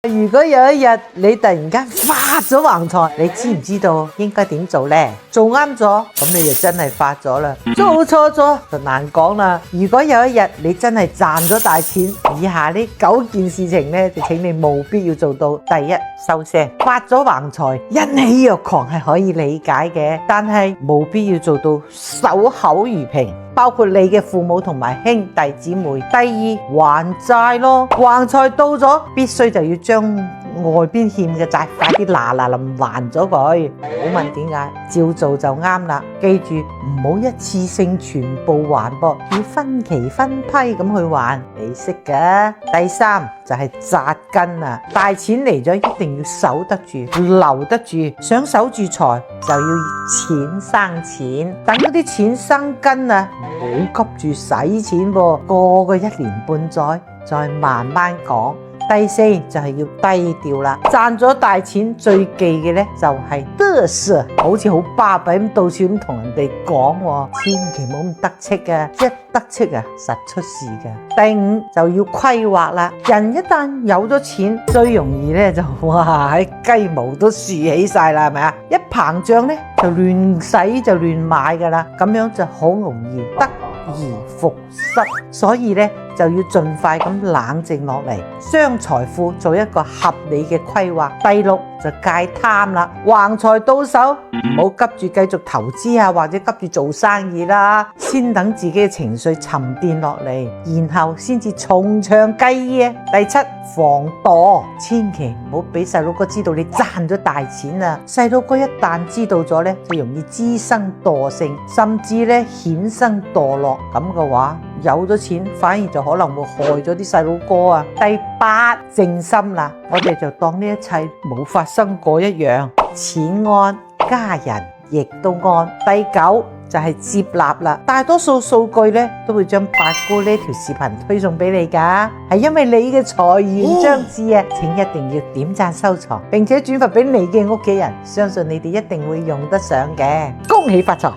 如果有一日你突然間發咗橫財，你知唔知道應該點做呢？做啱咗，咁你就真係發咗啦；做錯咗就難講啦。如果有一日你真係賺咗大錢，以下呢9件事情呢，就請你務必要做到。第一，收聲。發咗橫財，欣喜若狂係可以理解嘅，但係務必要做到守口如瓶。包括你嘅父母同埋兄弟姊妹。第二，還債咯，橫財到咗，必須就要將外邊欠嘅債快啲嗱臨還咗佢。唔好問點解，照做就啱啦。記住唔好一次性全部還噃，要分期分批咁去還，你識㗎。第三就係紮根啊，大錢嚟咗一定要守得住，留得住。想守住財就要錢生錢，等嗰啲錢生根啊，唔好急住使錢噃，過個1年半載再慢慢講。第四就係要低調啦，賺咗大錢最忌嘅呢就係得瑟，好似好巴閉咁到處咁同人哋講，千祈唔好咁得戚啊，一得戚啊實出事㗎。第五就要規劃啦，人一旦有咗錢，最容易呢就哇喺雞毛都豎起晒啦，係咪啊？一膨脹呢就亂使就亂買㗎啦，咁樣就好容易得而復失，所以呢就要盡快咁冷靜落嚟，將財富做一個合理嘅規劃。第六就戒貪啦，橫財到手唔好急住繼續投資啊，或者急住做生意啦，先等自己嘅情緒沉澱落嚟，然後先至從長計議。第七，防墮，千祈唔好俾細佬哥知道你賺咗大錢啊！細佬哥一旦知道咗呢，就容易滋生惰性，甚至呢衍生墮落。咁嘅話，有咗錢反而就可能會害咗啲細佬哥啊！第八，靜心啦，我哋就當呢一切冇發生過一樣，錢安，家人亦都安。第九就係接納啦，大多數數據呢都會將八姑呢條視頻推送俾你㗎，係因為你嘅財源將至啊！請一定要點讚收藏，並且轉發俾你嘅屋企人，相信你哋一定會用得上嘅。恭喜發財！